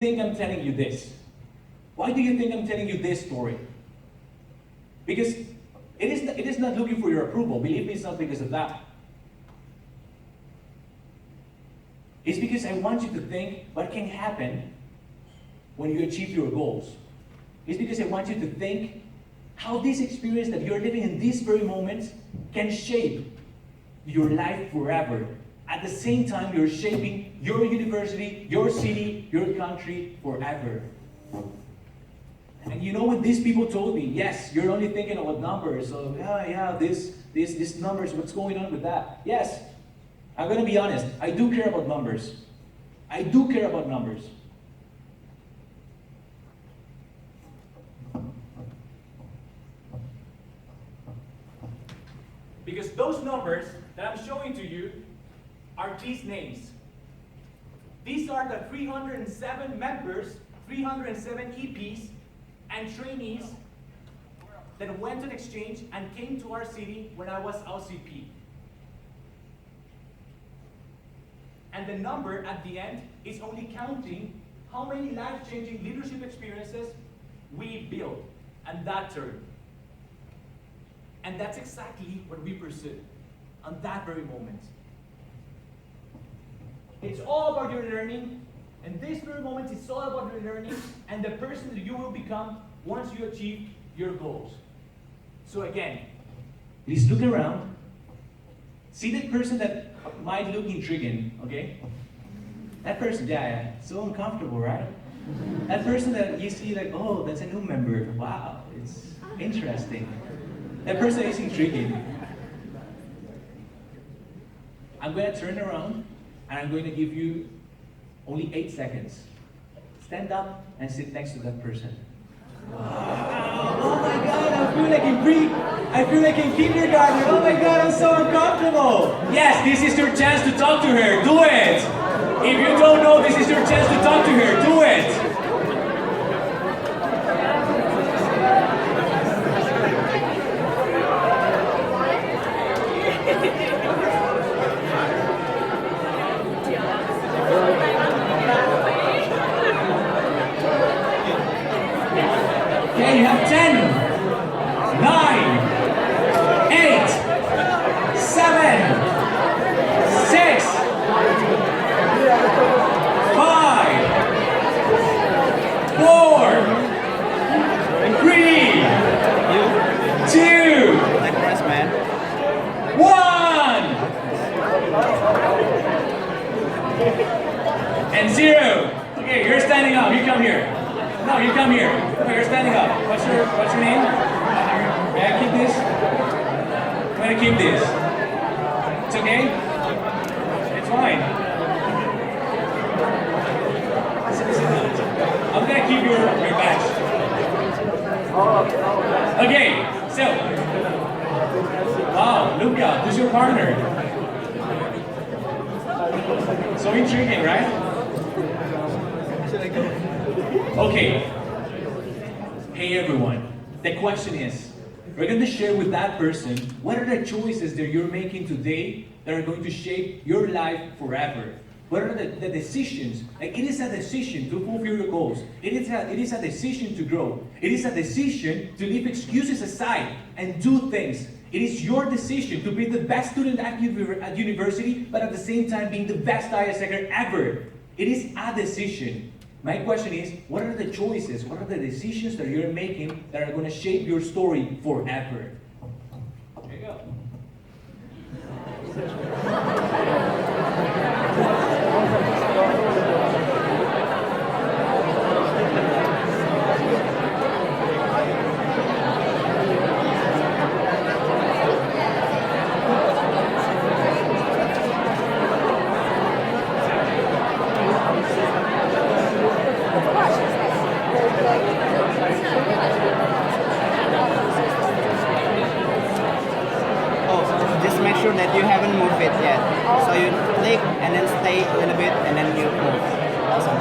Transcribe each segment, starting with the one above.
think I'm telling you this? Why do you think I'm telling you this story? Because it is not looking for your approval. Believe me, it's not because of that. It's because I want you to think what can happen when you achieve your goals. It's because I want you to think how this experience that you're living in this very moment can shape your life forever. At the same time, you're shaping your university, your city, your country forever. And you know what these people told me? Yes, you're only thinking about numbers. So this numbers, what's going on with that? Yes, I'm going to be honest. I do care about numbers. I do care about numbers. Because those numbers that I'm showing to you are these names. These are the 307 members, 307 EPs and trainees that went on exchange and came to our city when I was LCP. And the number at the end is only counting how many life-changing leadership experiences we built and that term. And that's exactly what we pursued on that very moment. It's all about your learning, and this very moment it's all about your learning and the person that you will become once you achieve your goals. So again, please look around. See that person that might look intriguing, okay? That person, yeah, so uncomfortable, right? That person that you see like, oh, that's a new member. Wow, it's interesting. That person is intriguing. I'm going to turn around and I'm going to give you only 8 seconds. Stand up and sit next to that person. Wow. Oh my God, I feel like in kindergarten. Oh my God, I'm so uncomfortable. Yes, this is your chance to talk to her. Do it. If you don't know, this is your chance to talk to her. Do it. Okay, you have 10, 9, 8, 7, 6, 5, 4, 3, 2, 1, and 0. Okay, you're standing up. You come here. No, you come here. No, you're standing up. What's your name? May I keep this? I'm gonna keep this. It's okay? It's fine. I'm gonna keep your badge. Okay, so. Wow, Luca, who's your partner? So intriguing, right? Okay. Hey everyone. The question is, we're going to share with that person what are the choices that you're making today that are going to shape your life forever. What are the decisions? Like, it is a decision to fulfill your goals. It is a decision to grow. It is a decision to leave excuses aside and do things. It is your decision to be the best student at university, but at the same time being the best ISECer ever. It is a decision. My question is, what are the choices, what are the decisions that you're making that are going to shape your story forever? There you go. That you haven't moved it yet. So you click and then stay a little bit and then you move. Awesome.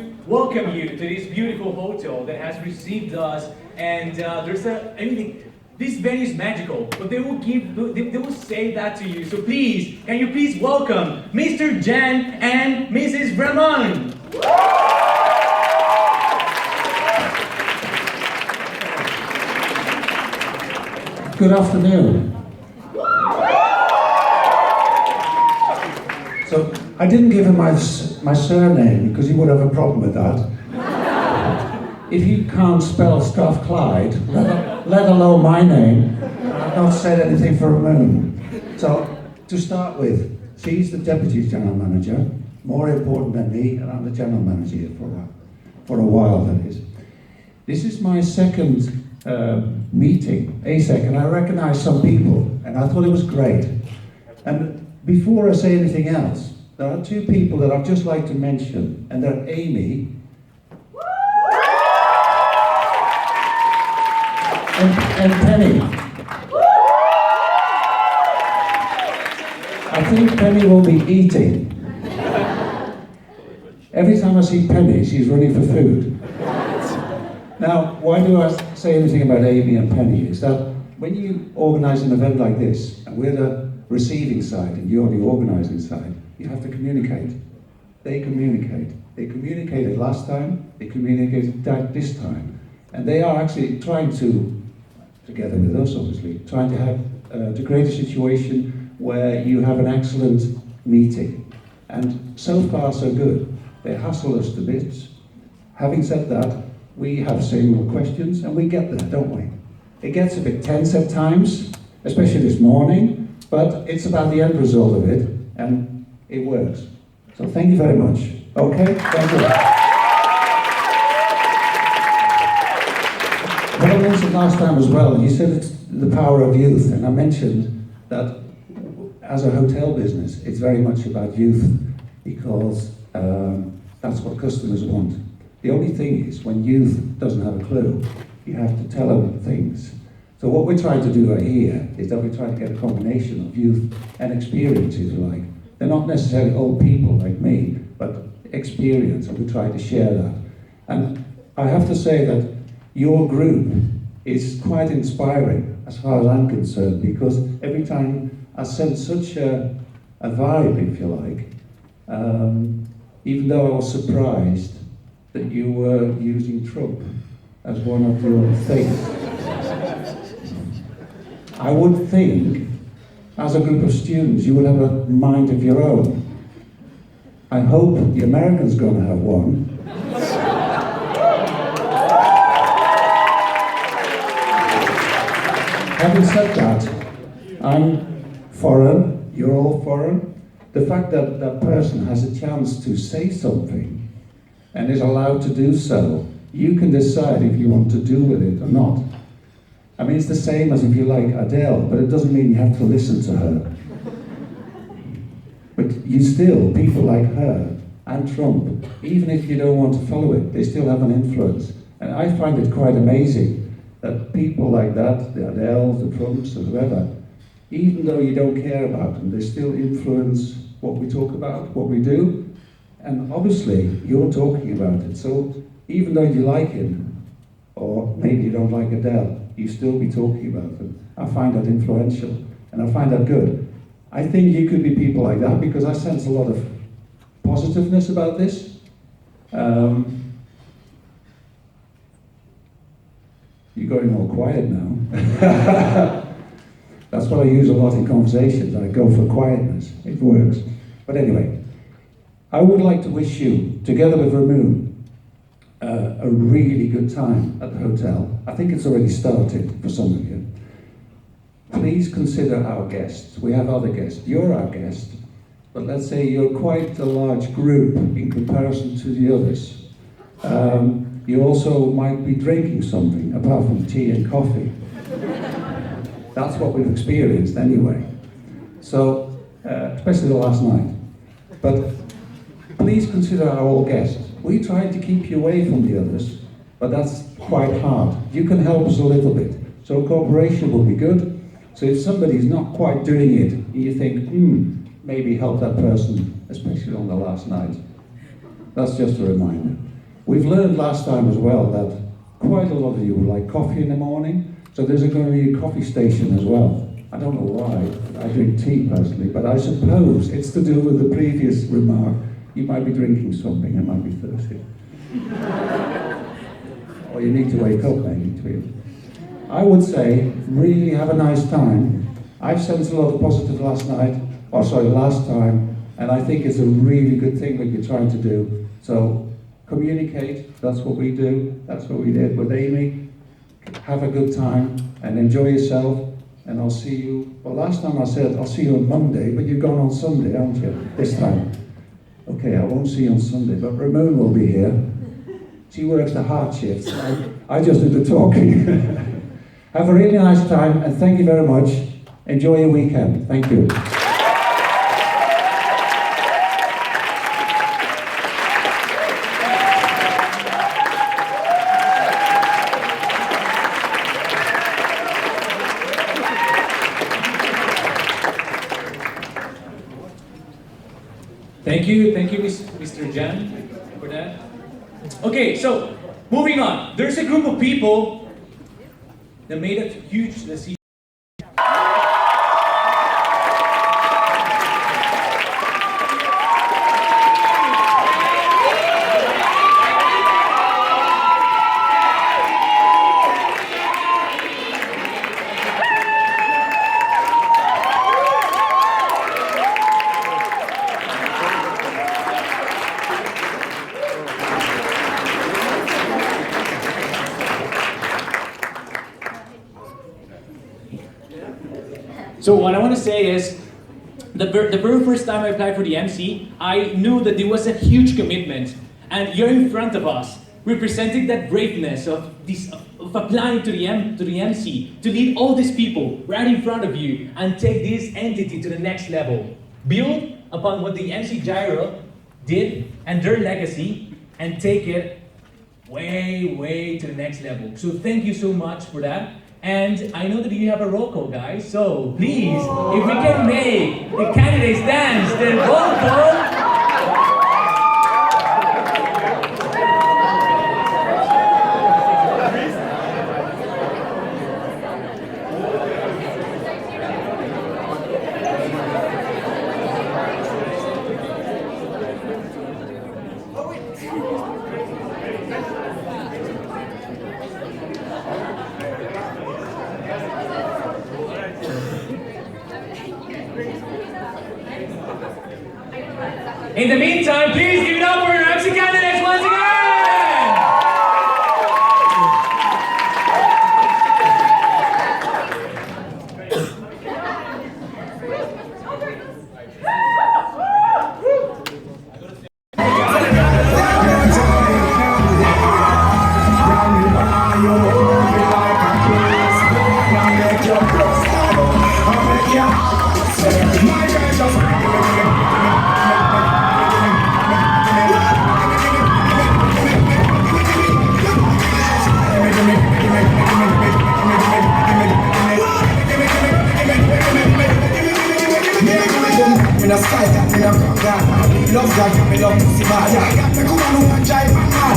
to welcome you to this beautiful hotel that has received us. And this venue is magical, but they will say that to you. So please, can you please welcome Mr. Jan and Mrs. Ramon? Good afternoon. So I didn't give him my surname because he would have a problem with that. If you can't spell Strathclyde, let alone my name, I've not said anything for a moon. So to start with, she's the deputy general manager, more important than me, and I'm the general manager here for a while, that is. This is my second meeting, and I recognize some people, and I thought it was great. And before I say anything else, there are two people that I'd just like to mention, and they're Amy and Penny. I think Penny will be eating. Every time I see Penny, she's running for food. Now, why do I say anything about Amy and Penny is that when you organise an event like this, and we're the receiving side and you're the organising side, you have to communicate. They communicate. They communicated last time, they communicated this time. And they are actually trying to, together with us obviously, trying to have, to create a situation where you have an excellent meeting. And so far so good. They hustle us to bits. Having said that, we have similar questions and we get there, don't we? It gets a bit tense at times, especially this morning, but it's about the end result of it and it works. So thank you very much. Okay, thank you. What I mentioned last time as well, you said it's the power of youth, and I mentioned that as a hotel business, it's very much about youth because that's what customers want. The only thing is, when youth doesn't have a clue, you have to tell them things. So what we're trying to do right here is that we're trying to get a combination of youth and experience, if you like. They're not necessarily old people like me, but experience, and we try to share that. And I have to say that your group is quite inspiring, as far as I'm concerned, because every time I sense such a vibe, if you like, even though I was surprised that you were using Trump as one of your things. I would think, as a group of students, you would have a mind of your own. I hope the Americans are going to have one. Having said that, I'm foreign, you're all foreign. The fact that that person has a chance to say something and is allowed to do so, you can decide if you want to do with it or not. I mean, it's the same as if you like Adele, but it doesn't mean you have to listen to her. But you still, people like her and Trump, even if you don't want to follow it, they still have an influence. And I find it quite amazing that people like that, the Adeles, the Trumps, or whoever, even though you don't care about them, they still influence what we talk about, what we do. And obviously, you're talking about it. So even though you like him, or maybe you don't like Adele, you still be talking about them. I find that influential, and I find that good. I think you could be people like that, because I sense a lot of positiveness about this. You're going all quiet now. That's what I use a lot in conversations. I go for quietness. It works. But anyway, I would like to wish you, together with Ramon, a really good time at the hotel. I think it's already started for some of you. Please consider our guests. We have other guests. You're our guest, but let's say you're quite a large group in comparison to the others. You also might be drinking something apart from tea and coffee. That's what we've experienced anyway. So, especially the last night. But please consider our all guests. We try to keep you away from the others, but that's quite hard. You can help us a little bit. So cooperation will be good. So if somebody's not quite doing it, and you think, maybe help that person, especially on the last night. That's just a reminder. We've learned last time as well that quite a lot of you like coffee in the morning, so there's going to be a coffee station as well. I don't know why, I drink tea personally, but I suppose it's to do with the previous remark. You might be drinking something and might be thirsty. Or you need to wake up maybe too. I would say, really have a nice time. I've sensed a lot of positive last time, and I think it's a really good thing that you're trying to do. So, communicate, that's what we do, that's what we did with Amy. Have a good time, and enjoy yourself. And I'll see you, well last time I said I'll see you on Monday, but you've gone on Sunday, haven't you, this time? Okay, I won't see you on Sunday, but Ramon will be here. She works the hard shifts, I just do the talking. Have a really nice time, and thank you very much. Enjoy your weekend, thank you. Thank you, Mr. Jan, for that. Okay, so moving on. There's a group of people that made a huge decision. So what I want to say is, the very first time I applied for the MC, I knew that there was a huge commitment, and you're in front of us, representing that braveness of applying to the MC, to lead all these people right in front of you and take this entity to the next level. Build upon what the MC Gyro did and their legacy, and take it way to the next level. So thank you so much for that. And I know that you have a roll call, guys, so please, if we can make the candidates dance, the roll call. In the meantime, please give it up for your MC candidates once again! Love God, me love pussy bad. Me come on and drive my car.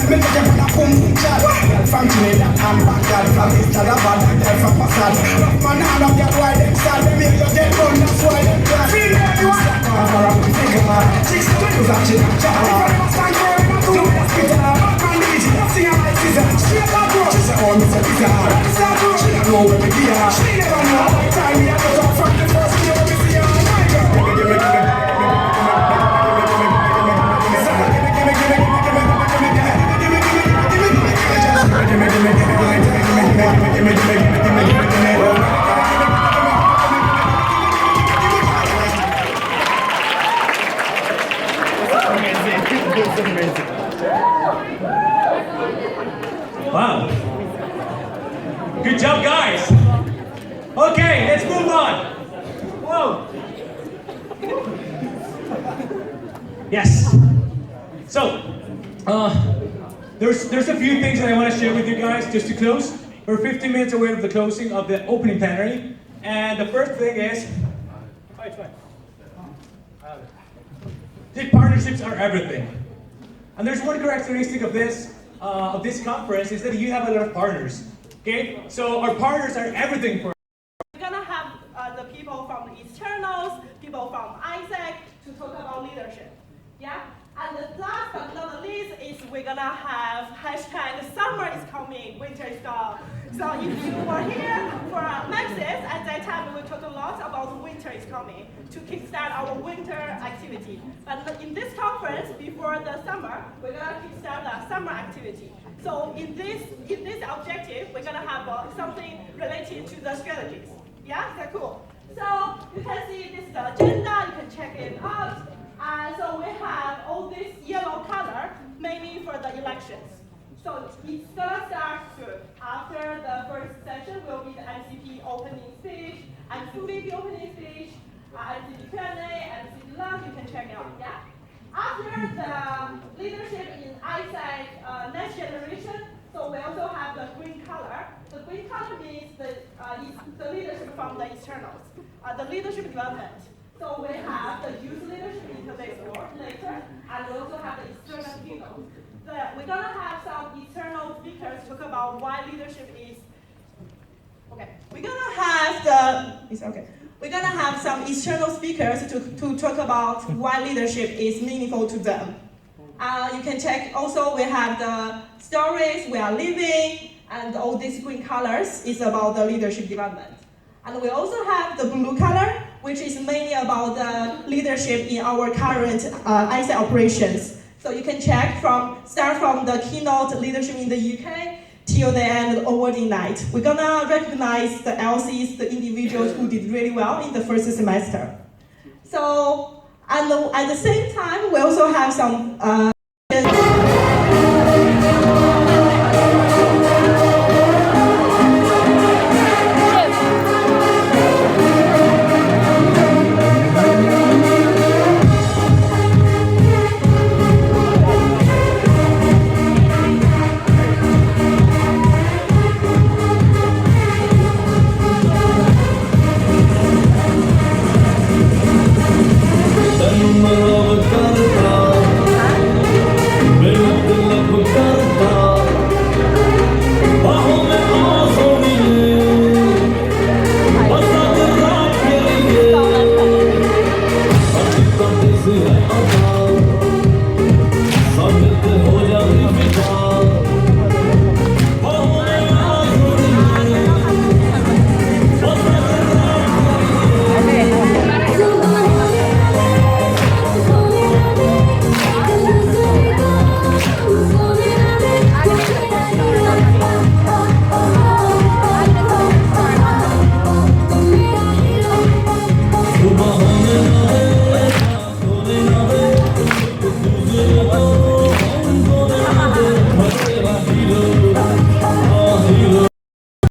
Me take you for the boom boom chat. From Trinidad and Baghdad, from Islamabad, and from Passat. Rough man hand up your why them start. They make you get run, that's why them cry. Feel everyone. Around the figure man. 6 to 2 and shit. Chat. If I never stand for it, I'm doing it. Spit it out. Man, DJ, sing it like scissor. Straight up, bro. She say, oh, me say pizza. She don't know where me be at. She never know. Every time me, I go talk from the first day when me see her. My girl. Wow. Good job, guys. Okay, let's move on. Whoa. Yes. So, there's a few things that I want to share with you guys just to close. We're 15 minutes away from the closing of the opening plenary, and the first thing is, the partnerships are everything. And there's one characteristic of this conference is that you have a lot of partners. Okay, so our partners are everything for. We're gonna have the people from the externals, people from ISAC to talk about leadership. Yeah? And the last but not the least is we're gonna have hashtag summer is coming, winter is gone. So if you were here for Maxis, at that time we talked a lot about winter is coming to kickstart our winter activity. But in this conference, before the summer, we're gonna kickstart the summer activity. So in this objective, we're gonna have something related to the strategies. Yeah, is that cool? So you can see this is the agenda, you can check it out. And so we have all this yellow color, mainly for the elections. So it's gonna start soon. After the first session will be the MCP opening speech, and Thu Feb opening speech, MCP Q&A, MCP lunch, you can check it out, yeah? After the leadership in ISAC next generation, so we also have the green color. The green color means the leadership from the externals, the leadership development. So we have the youth leadership in today's world later, and we also have the external keynote. We're gonna have some external speakers talk about why leadership is. Okay, we're gonna have some external speakers to talk about why leadership is meaningful to them. You can check. Also, we have the stories we are living, and all these green colors is about the leadership development. And we also have the blue color, which is mainly about the leadership in our current ISAC operations. So you can check start from the keynote leadership in the UK till the end awarding night. We're gonna recognize the LCs, the individuals who did really well in the first semester. So, and at the same time, we also have some